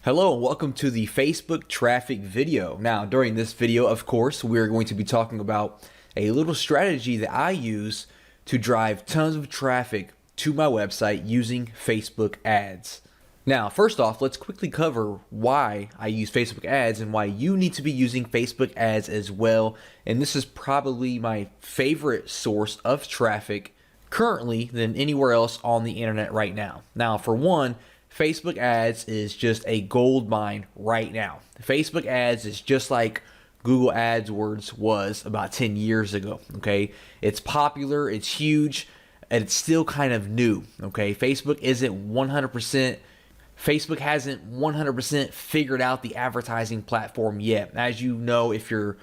Hello and welcome to the Facebook traffic video. Now, during this video, of course, we're going to be talking about a little strategy that I use to drive tons of traffic to my website using Facebook ads. Now, first off, let's quickly cover why I use Facebook ads and why you need to be using Facebook ads as well. And this is probably my favorite source of traffic currently than anywhere else on the internet right now. Now, for one, Facebook ads is just a gold mine right now. Facebook ads is just like Google AdWords was about 10 years ago, okay? It's popular, it's huge, and it's still kind of new, okay? Facebook hasn't 100% figured out the advertising platform yet. As you know, if you're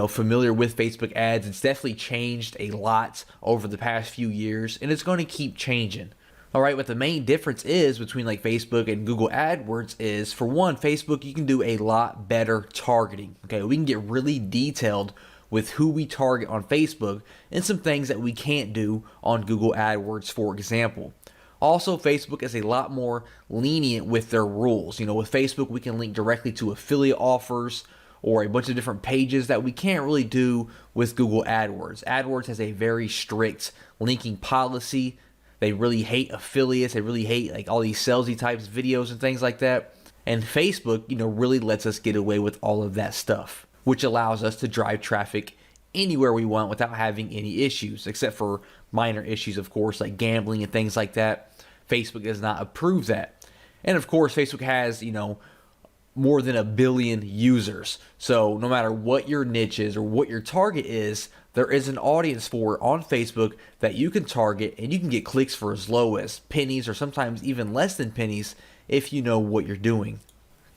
familiar with Facebook ads, it's definitely changed a lot over the past few years, and it's going to keep changing. All right, what the main difference is between like Facebook and Google AdWords is, for one, Facebook, you can do a lot better targeting. Okay, we can get really detailed with who we target on Facebook and some things that we can't do on Google AdWords, for example. Also, Facebook is a lot more lenient with their rules. With Facebook, we can link directly to affiliate offers or a bunch of different pages that we can't really do with Google AdWords. AdWords has a very strict linking policy. They really hate affiliates. They really hate like all these salesy types videos and things like that. And Facebook, really lets us get away with all of that stuff, which allows us to drive traffic anywhere we want without having any issues, except for minor issues, of course, like gambling and things like that. Facebook does not approve that. And of course, Facebook has, more than 1 billion users. So no matter what your niche is or what your target is, there is an audience for it on Facebook that you can target, and you can get clicks for as low as pennies or sometimes even less than pennies if you know what you're doing.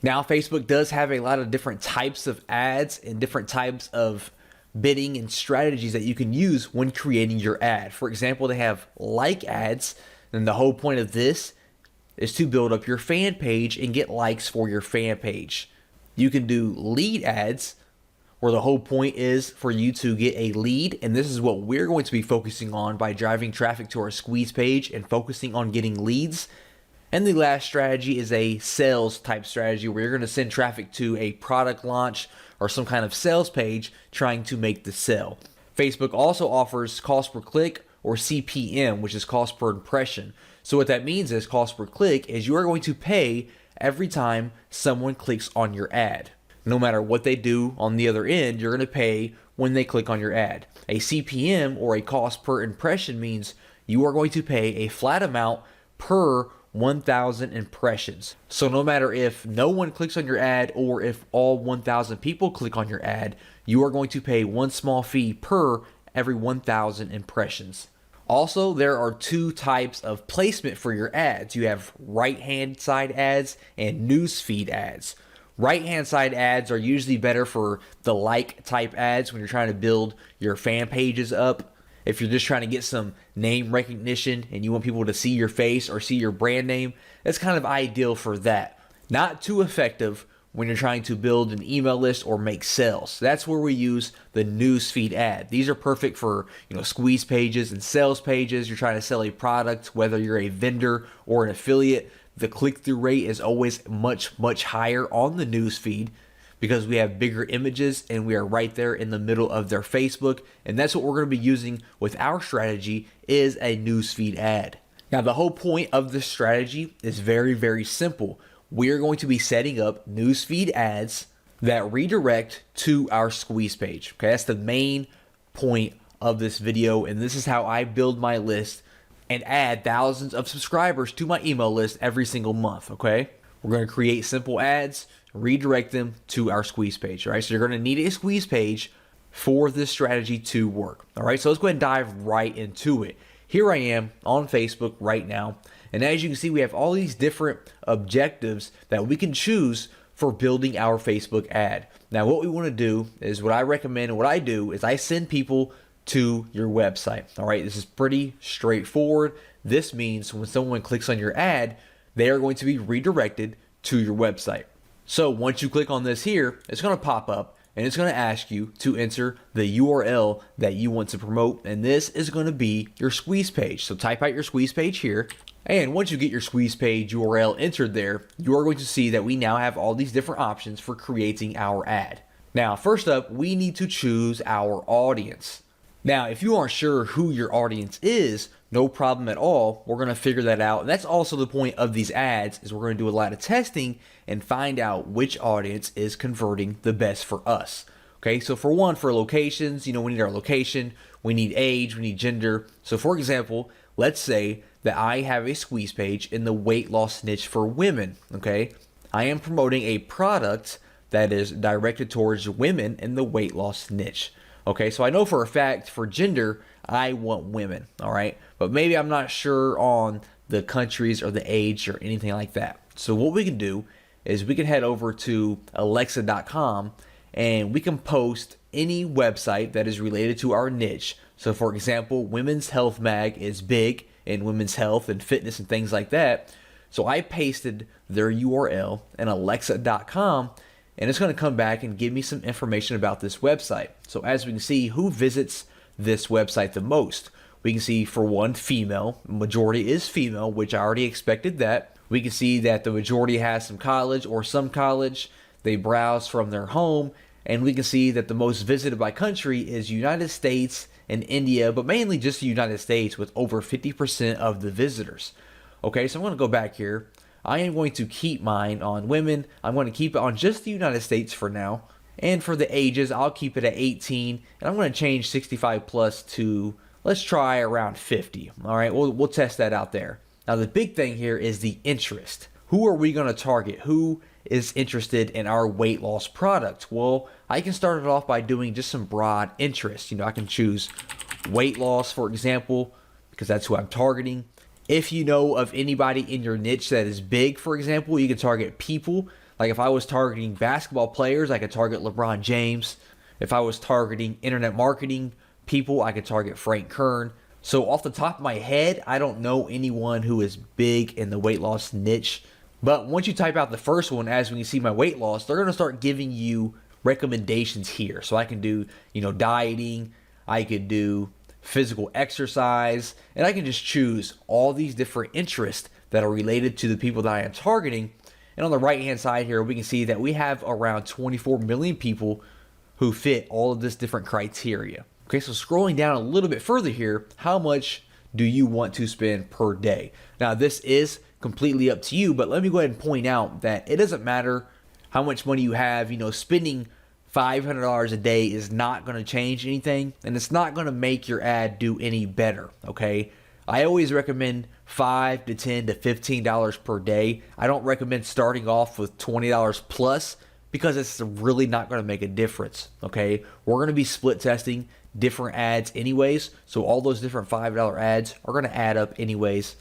Now, Facebook does have a lot of different types of ads and different types of bidding and strategies that you can use when creating your ad. For example, they have like ads, and the whole point of this is to build up your fan page and get likes for your fan page. You can do lead ads, where the whole point is for you to get a lead, and this is what we're going to be focusing on by driving traffic to our squeeze page and focusing on getting leads. And the last strategy is a sales type strategy, where you're going to send traffic to a product launch or some kind of sales page trying to make the sale. Facebook also offers cost per click, or CPM, which is cost per impression. So what that means is cost per click is you are going to pay every time someone clicks on your ad. No matter what they do on the other end, you're going to pay when they click on your ad. A CPM, or a cost per impression, means you are going to pay a flat amount per 1,000 impressions. So no matter if no one clicks on your ad or if all 1,000 people click on your ad, you are going to pay one small fee per every 1,000 impressions. Also, there are two types of placement for your ads. You have right-hand side ads and newsfeed ads. Right-hand side ads are usually better for the like type ads when you're trying to build your fan pages up. If you're just trying to get some name recognition and you want people to see your face or see your brand name, that's kind of ideal for that. Not too effective when you're trying to build an email list or make sales. That's where we use the newsfeed ad. These are perfect for, squeeze pages and sales pages. You're trying to sell a product, whether you're a vendor or an affiliate. The click-through rate is always much, much higher on the newsfeed because we have bigger images and we are right there in the middle of their Facebook. And that's what we're going to be using with our strategy, is a newsfeed ad. Now, the whole point of this strategy is very, very simple. We are going to be setting up newsfeed ads that redirect to our squeeze page. Okay, that's the main point of this video, and this is how I build my list and add thousands of subscribers to my email list every single month. Okay, we're going to create simple ads, redirect them to our squeeze page. All right, so you're going to need a squeeze page for this strategy to work. All right, so let's go ahead and dive right into it. Here I am on Facebook right now. And as you can see, we have all these different objectives that we can choose for building our Facebook ad. Now, what we want to do is, what I recommend and what I do is I send people to your website. All right, this is pretty straightforward. This means when someone clicks on your ad, they are going to be redirected to your website. So once you click on this here, it's going to pop up and it's going to ask you to enter the URL that you want to promote, and this is going to be your squeeze page. So type out your squeeze page here, and once you get your squeeze page URL entered there, you are going to see that we now have all these different options for creating our ad. Now, first up, we need to choose our audience. Now, if you aren't sure who your audience is, no problem at all. We're going to figure that out. And that's also the point of these ads, is we're going to do a lot of testing and find out which audience is converting the best for us. Okay, so for one, for locations, we need our location, we need age, we need gender. So for example, let's say that I have a squeeze page in the weight loss niche for women. Okay, I am promoting a product that is directed towards women in the weight loss niche. Okay, so I know for a fact for gender, I want women, all right? But maybe I'm not sure on the countries or the age or anything like that. So what we can do is we can head over to alexa.com and we can post any website that is related to our niche. So for example, Women's Health Mag is big in women's health and fitness and things like that. So I pasted their URL in alexa.com, and it's going to come back and give me some information about this website. So as we can see, who visits this website the most? We can see for one, female. Majority is female, which I already expected that. We can see that the majority has some college or some college. They browse from their home, and we can see that the most visited by country is United States and India, but mainly just the United States with over 50% of the visitors. Okay, so I'm going to go back here. I am going to keep mine on women. I'm going to keep it on just the United States for now. And for the ages, I'll keep it at 18. And I'm going to change 65 plus to, let's try around 50. All right, we'll test that out there. Now, the big thing here is the interest. Who are we going to target? Who is interested in our weight loss product? Well, I can start it off by doing just some broad interest. I can choose weight loss, for example, because that's who I'm targeting. If you know of anybody in your niche that is big, for example, you can target people. Like if I was targeting basketball players, I could target LeBron James. If I was targeting internet marketing people, I could target Frank Kern. So off the top of my head, I don't know anyone who is big in the weight loss niche. But once you type out the first one, as when you see my weight loss, they're going to start giving you recommendations here. So I can do, dieting. I could do physical exercise, and I can just choose all these different interests that are related to the people that I am targeting. And on the right hand side here, we can see that we have around 24 million people who fit all of this different criteria. Okay, so scrolling down a little bit further here, how much do you want to spend per day? Now this is completely up to you, but let me go ahead and point out that it doesn't matter how much money you have. Spending $500 a day is not going to change anything, and it's not going to make your ad do any better, okay? I always recommend $5 to $10 to $15 per day. I don't recommend starting off with $20 plus because it's really not going to make a difference, okay? We're going to be split testing different ads anyways, so all those different $5 ads are going to add up anyways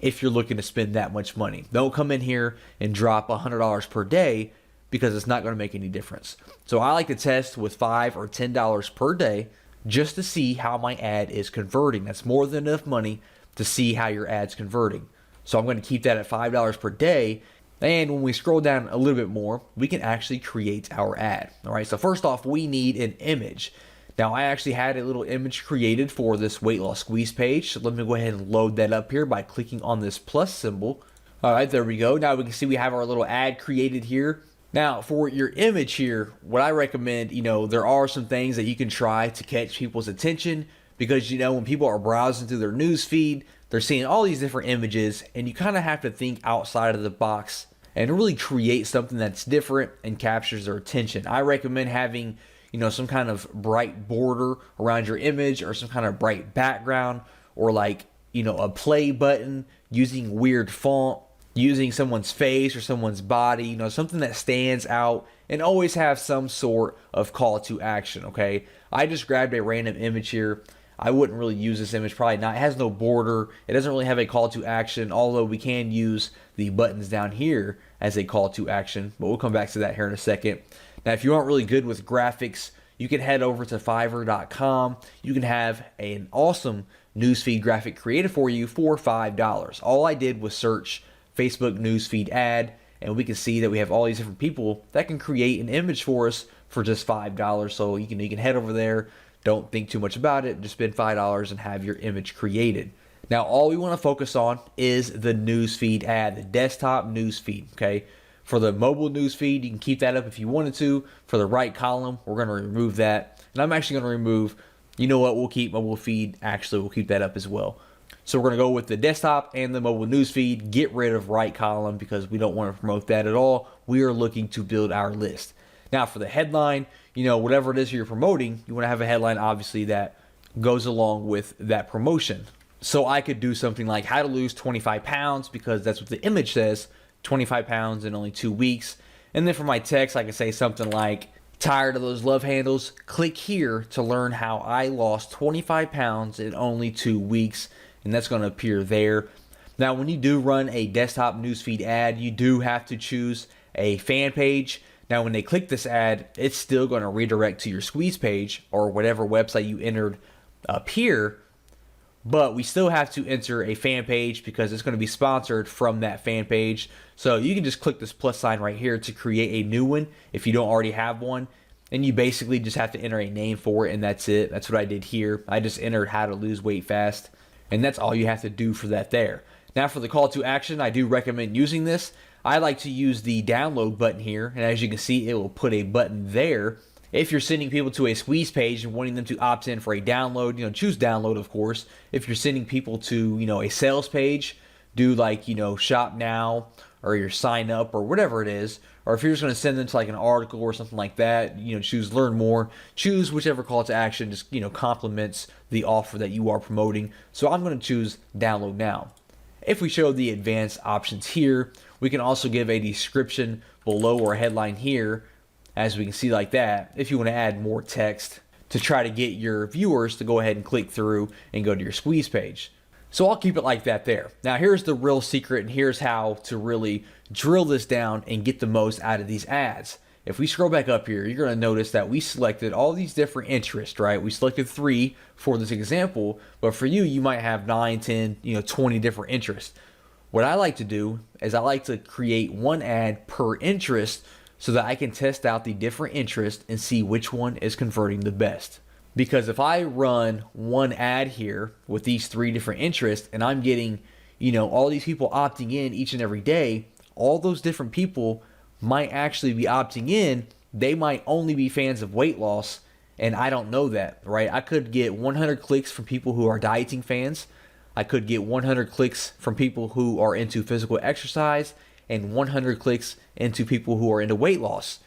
if you're looking to spend that much money. Don't come in here and drop $100 per day because it's not going to make any difference. So I like to test with $5 or $10 per day just to see how my ad is converting. That's more than enough money to see how your ad's converting. So I'm going to keep that at $5 per day. And when we scroll down a little bit more, we can actually create our ad. All right, so first off, we need an image. Now, I actually had a little image created for this weight loss squeeze page. So let me go ahead and load that up here by clicking on this plus symbol. All right, there we go. Now we can see we have our little ad created here. Now, for your image here, what I recommend, there are some things that you can try to catch people's attention because, when people are browsing through their news feed, they're seeing all these different images, and you kind of have to think outside of the box and really create something that's different and captures their attention. I recommend having, some kind of bright border around your image or some kind of bright background or like, a play button using weird font, using someone's face or someone's body, something that stands out, and always have some sort of call to action, okay? I just grabbed a random image here. I wouldn't really use this image, probably not. It has no border. It doesn't really have a call to action, although we can use the buttons down here as a call to action, but we'll come back to that here in a second. Now, if you aren't really good with graphics, you can head over to Fiverr.com. You can have an awesome newsfeed graphic created for you for $5. All I did was search Facebook newsfeed ad, and we can see that we have all these different people that can create an image for us for just $5. So you can head over there. Don't think too much about it. Just spend $5 and have your image created. Now, all we want to focus on is the newsfeed ad, the desktop newsfeed, okay? For the mobile newsfeed, you can keep that up if you wanted to. For the right column, we're going to remove that. And I'm actually going to remove, you know what, we'll keep mobile feed. Actually, we'll keep that up as well. So we're going to go with the desktop and the mobile newsfeed. Get rid of right column because we don't want to promote that at all. We are looking to build our list. Now, for the headline, whatever it is you're promoting, you want to have a headline, obviously, that goes along with that promotion. So I could do something like how to lose 25 pounds because that's what the image says, 25 pounds in only 2 weeks. And then for my text, I could say something like, tired of those love handles? Click here to learn how I lost 25 pounds in only 2 weeks. And that's going to appear there. Now, when you do run a desktop newsfeed ad, you do have to choose a fan page. Now, when they click this ad, it's still going to redirect to your squeeze page or whatever website you entered up here. But we still have to enter a fan page because it's going to be sponsored from that fan page. So you can just click this plus sign right here to create a new one if you don't already have one. And you basically just have to enter a name for it, and that's it. That's what I did here. I just entered how to lose weight fast. And that's all you have to do for that there. Now for the call to action, I do recommend using this. I like to use the download button here. And as you can see, it will put a button there. If you're sending people to a squeeze page and wanting them to opt in for a download, choose download, of course. If you're sending people to, a sales page, do like, shop now or your sign up or whatever it is. Or if you're just going to send them to like an article or something like that, choose learn more. Choose whichever call to action just, complements the offer that you are promoting. So I'm going to choose download now. If we show the advanced options here, we can also give a description below or a headline here. As we can see like that, if you want to add more text to try to get your viewers to go ahead and click through and go to your squeeze page. So I'll keep it like that there. Now here's the real secret, and here's how to really drill this down and get the most out of these ads. If we scroll back up here, you're going to notice that we selected all these different interests, right? We selected 3 for this example, but for you, you might have 9, 10, 20 different interests. What I like to do is I like to create one ad per interest so that I can test out the different interests and see which one is converting the best. Because if I run one ad here with these 3 different interests and I'm getting, all these people opting in each and every day, all those different people might actually be opting in. They might only be fans of weight loss, and I don't know that, right? I could get 100 clicks from people who are dieting fans. I could get 100 clicks from people who are into physical exercise and 100 clicks into people who are into weight loss.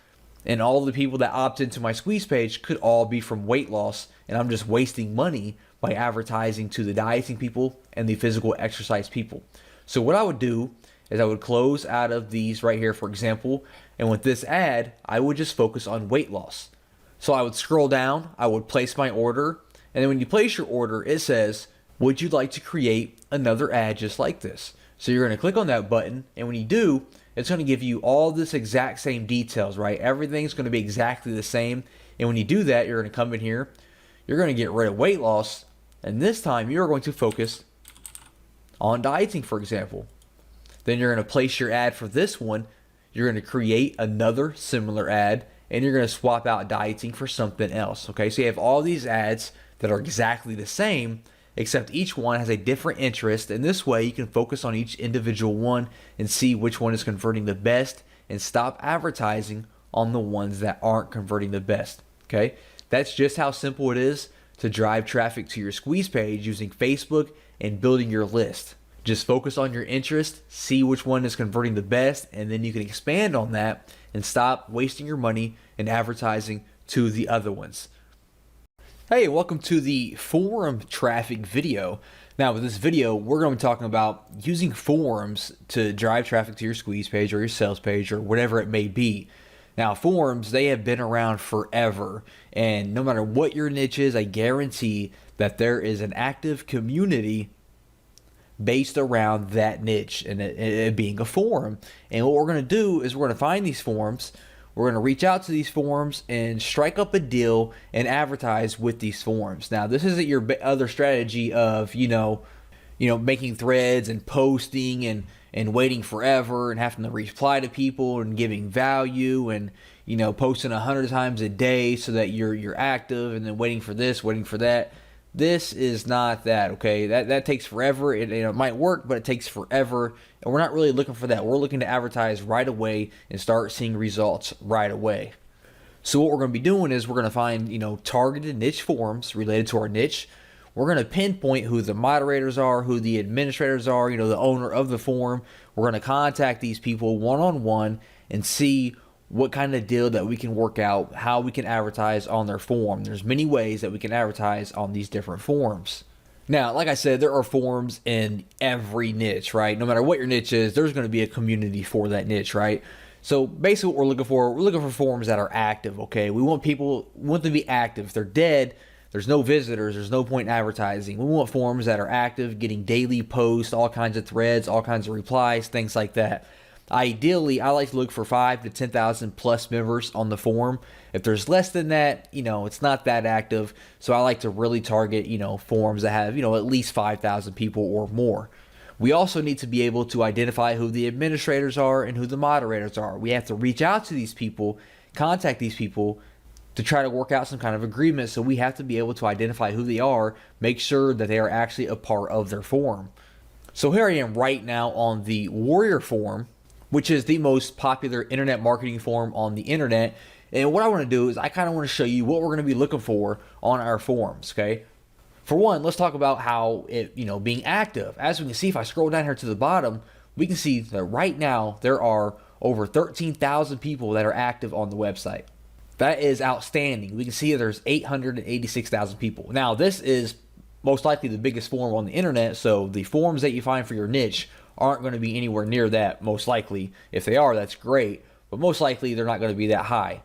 And all the people that opt into my squeeze page could all be from weight loss, and I'm just wasting money by advertising to the dieting people and the physical exercise people. So what I would do is I would close out of these right here, for example, and with this ad, I would just focus on weight loss. So I would scroll down, I would place my order, and then when you place your order, it says, would you like to create another ad just like this? So you're going to click on that button, and when you do, it's going to give you all this exact same details, right? Everything's going to be exactly the same. And when you do that, you're going to come in here, you're going to get rid of weight loss, and this time you're going to focus on dieting, for example. Then you're going to place your ad for this one. You're going to create another similar ad, and you're going to swap out dieting for something else, okay? So you have all these ads that are exactly the same, except each one has a different interest, and this way you can focus on each individual one and see which one is converting the best and stop advertising on the ones that aren't converting the best, okay? That's just how simple it is to drive traffic to your squeeze page using Facebook and building your list. Just focus on your interest, see which one is converting the best, and then you can expand on that and stop wasting your money and advertising to the other ones. Hey, welcome to the forum traffic video. Now with this video, we're going to be talking about using forums to drive traffic to your squeeze page or your sales page or whatever it may be. Now forums, they have been around forever, and no matter what your niche is, I guarantee that there is an active community based around that niche and it being a forum. And what we're going to do is we're going to find these forums. We're going to reach out to these forums and strike up a deal and advertise with these forums. Now, this isn't your other strategy of, making threads and posting and, and waiting forever and having to reply to people and giving value and posting 100 times a day so that you're active, and then waiting for this, waiting for that. This is not that, okay? That takes forever. It might work, but it takes forever, and we're not really looking for that. We're looking to advertise right away and start seeing results right away. So what we're going to be doing is we're going to find, targeted niche forums related to our niche. We're going to pinpoint who the moderators are, who the administrators are, the owner of the forum. We're going to contact these people one-on-one and see what kind of deal that we can work out, how we can advertise on their forum. There's many ways that we can advertise on these different forums. Now, like I said, there are forums in every niche, right? No matter what your niche is, there's going to be a community for that niche, right? So basically what we're looking for forums that are active, okay? We want them to be active. If they're dead, there's no visitors, there's no point in advertising. We want forums that are active, getting daily posts, all kinds of threads, all kinds of replies, things like that. Ideally, I like to look for 5 to 10,000 plus members on the forum. If there's less than that, it's not that active. So I like to really target, forums that have, at least 5,000 people or more. We also need to be able to identify who the administrators are and who the moderators are. We have to reach out to these people, contact these people to try to work out some kind of agreement. So we have to be able to identify who they are, make sure that they are actually a part of their forum. So here I am right now on the Warrior forum, which is the most popular internet marketing forum on the internet. And what I want to do is I kind of want to show you what we're going to be looking for on our forums, okay? For one, let's talk about how it, being active. As we can see, if I scroll down here to the bottom, we can see that right now there are over 13,000 people that are active on the website. That is outstanding. We can see there's 886,000 people. Now, this is most likely the biggest forum on the internet, so the forums that you find for your niche aren't going to be anywhere near that, most likely. If they are, that's great, but most likely they're not going to be that high.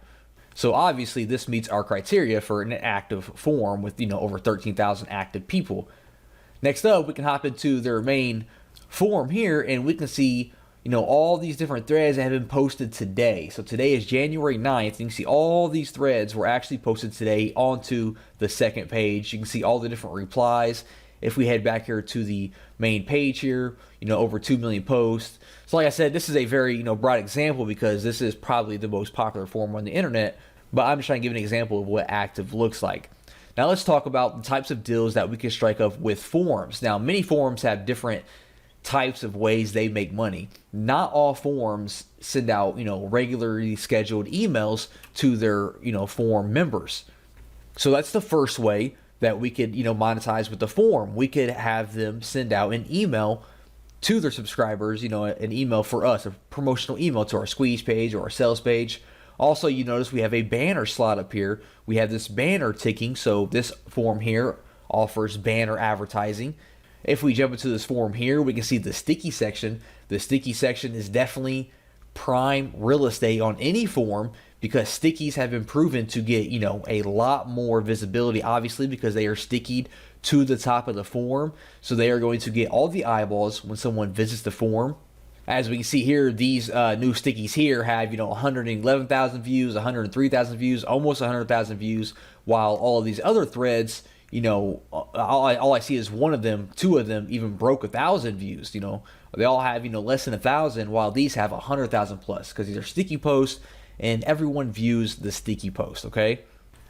So obviously this meets our criteria for an active forum with, over 13,000 active people. Next up, we can hop into their main forum here, and we can see, all these different threads that have been posted today. So today is January 9th. You can see all these threads were actually posted today onto the second page. You can see all the different replies. If we head back here to the main page here, over 2 million posts. So like I said, this is a very, broad example because this is probably the most popular forum on the internet, but I'm just trying to give an example of what active looks like. Now let's talk about the types of deals that we can strike up with forums. Now, many forums have different types of ways they make money. Not all forums send out, regularly scheduled emails to their, forum members. So that's the first way that we could, monetize with the forum. We could have them send out an email to their subscribers, an email for us, a promotional email to our squeeze page or our sales page. Also, you notice we have a banner slot up here. We have this banner ticking, so this forum here offers banner advertising. If we jump into this forum here, we can see the sticky section. The sticky section is definitely prime real estate on any forum because stickies have been proven to get, a lot more visibility, obviously, because they are stickied to the top of the forum. So they are going to get all the eyeballs when someone visits the forum. As we can see here, these new stickies here have, 111,000 views, 103,000 views, almost 100,000 views, while all of these other threads, all I see is one of them, two of them even broke 1,000 views. They all have, less than 1,000, while these have 100,000 plus because these are sticky posts and everyone views the sticky post, okay?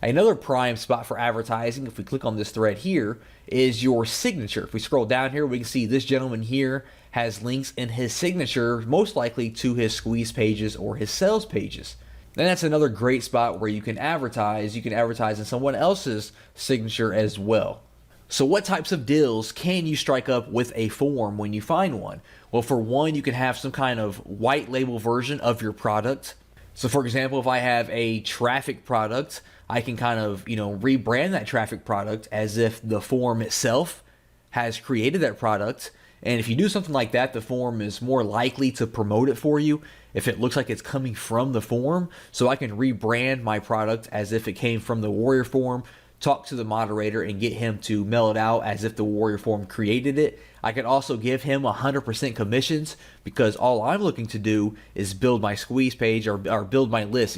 Another prime spot for advertising, if we click on this thread here, is your signature. If we scroll down here, we can see this gentleman here has links in his signature, most likely to his squeeze pages or his sales pages. And that's another great spot where you can advertise. You can advertise in someone else's signature as well. So what types of deals can you strike up with a forum when you find one? Well, for one, you can have some kind of white label version of your product. So for example, if I have a traffic product, I can kind of, rebrand that traffic product as if the forum itself has created that product. And if you do something like that, the forum is more likely to promote it for you if it looks like it's coming from the forum. So I can rebrand my product as if it came from the Warrior forum, talk to the moderator and get him to mail it out as if the Warrior forum created it. I can also give him 100% commissions because all I'm looking to do is build my squeeze page or build my list,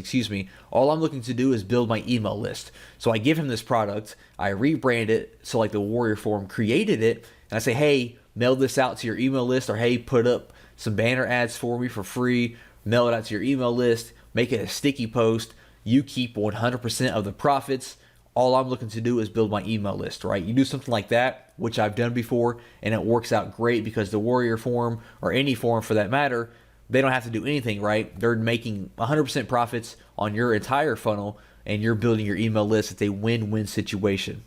All I'm looking to do is build my email list. So I give him this product, I rebrand it so like the Warrior forum created it, and I say, hey, mail this out to your email list, or hey, put up some banner ads for me for free, mail it out to your email list, make it a sticky post. You keep 100% of the profits. All I'm looking to do is build my email list, right? You do something like that, which I've done before, and it works out great because the Warrior Forum, or any forum for that matter, they don't have to do anything, right? They're making 100% profits on your entire funnel, and you're building your email list. It's a win-win situation.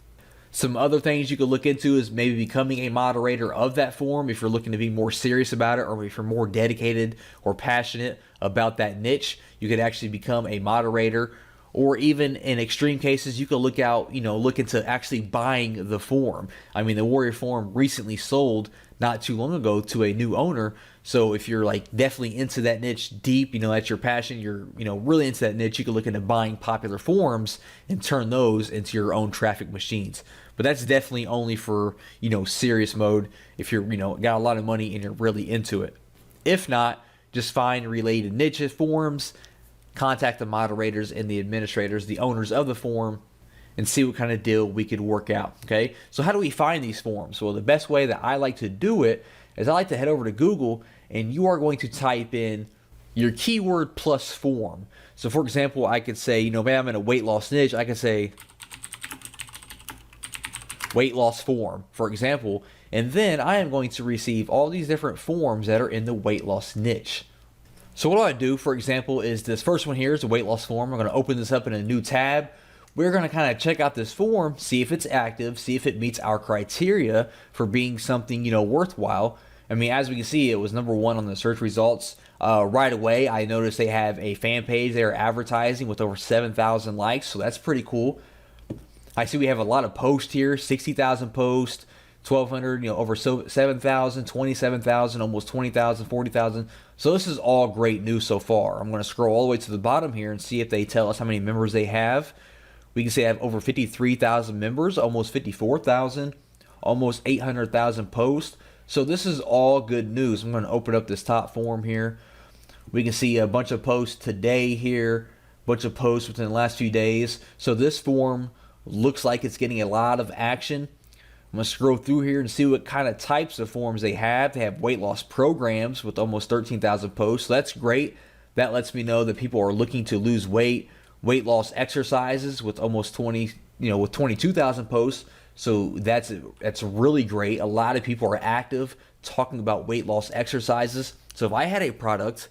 Some other things you could look into is maybe becoming a moderator of that forum if you're looking to be more serious about it, or if you're more dedicated or passionate about that niche. You could actually become a moderator, or even in extreme cases, you could look into actually buying the forum. I mean, the Warrior Forum recently sold not too long ago to a new owner. So if you're like definitely into that niche deep, that's your passion, you're really into that niche, you can look into buying popular forums and turn those into your own traffic machines. But that's definitely only for serious mode if you're got a lot of money and you're really into it. If not, just find related niche forums, contact the moderators and the administrators, the owners of the forum, and see what kind of deal we could work out. Okay, so how do we find these forums? Well, the best way that I like to do it is I like to head over to Google, and you are going to type in your keyword plus forum. So for example, I could say, maybe I'm in a weight loss niche. I could say weight loss forum, for example, and then I am going to receive all these different forums that are in the weight loss niche. So what I do, for example, is this first one here is a weight loss forum. I'm going to open this up in a new tab. We're going to kind of check out this forum, see if it's active, see if it meets our criteria for being something, worthwhile. I mean, as we can see, it was #1 on the search results. Right away, I noticed they have a fan page they're advertising with over 7,000 likes, so that's pretty cool. I see we have a lot of posts here, 60,000 posts, 1,200, over 7,000, 27,000, almost 20,000, 40,000. So this is all great news so far. I'm going to scroll all the way to the bottom here and see if they tell us how many members they have. We can see I have over 53,000 members, almost 54,000, almost 800,000 posts. So this is all good news. I'm going to open up this top forum here. We can see a bunch of posts today here, a bunch of posts within the last few days. So this forum looks like it's getting a lot of action. I'm going to scroll through here and see what kind of types of forums they have. They have weight loss programs with almost 13,000 posts. So that's great. That lets me know that people are looking to lose weight. Weight loss exercises with almost 22,000 posts. So that's really great. A lot of people are active talking about weight loss exercises. So if I had a product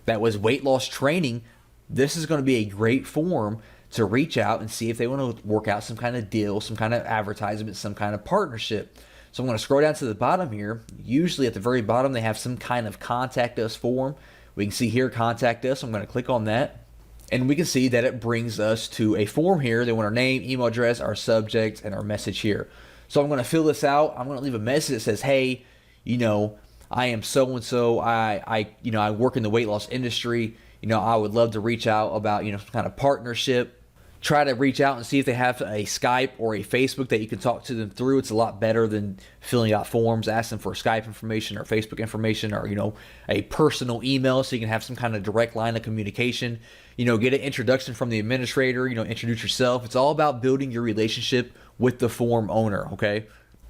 that was weight loss training, this is going to be a great forum to reach out and see if they want to work out some kind of deal, some kind of advertisement, some kind of partnership. So I'm going to scroll down to the bottom here. Usually at the very bottom, they have some kind of contact us form. We can see here, contact us. I'm going to click on that. And we can see that it brings us to a form here. They want our name, email address, our subject, and our message here. So I'm going to fill this out. I'm going to leave a message that says, hey, I am so-and-so. I work in the weight loss industry. I would love to reach out about, some kind of partnership. Try to reach out and see if they have a Skype or a Facebook that you can talk to them through. It's a lot better than filling out forms, asking for Skype information or Facebook information, or, a personal email so you can have some kind of direct line of communication. Get an introduction from the administrator, introduce yourself. It's all about building your relationship with the forum owner, okay?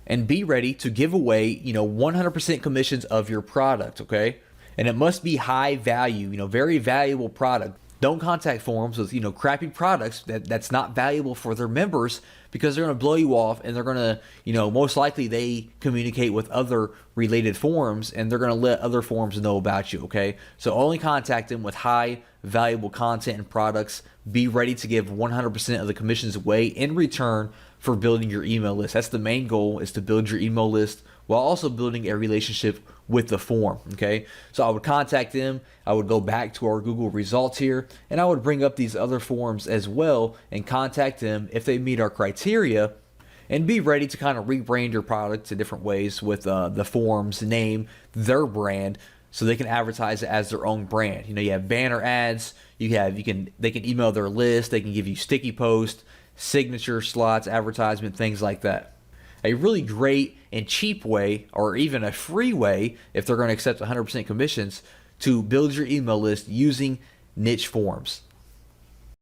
And be ready to give away, 100% commissions of your product, okay? And it must be high value, very valuable product. Don't contact forums with, crappy products that's not valuable for their members, because they're going to blow you off, and they're going to, most likely they communicate with other related forums, and they're going to let other forums know about you, okay? So only contact them with high valuable content and products. Be ready to give 100% of the commissions away in return for building your email list. That's the main goal, is to build your email list while also building a relationship with the forum, okay? So I would contact them, I would go back to our Google results here, and I would bring up these other forums as well and contact them if they meet our criteria, and be ready to kind of rebrand your product in different ways with the forum's name, their brand, so they can advertise it as their own brand. You have banner ads, they can email their list, they can give you sticky posts, signature slots, advertisement, things like that. A really great and cheap way, or even a free way, if they're going to accept 100% commissions, to build your email list using niche forums.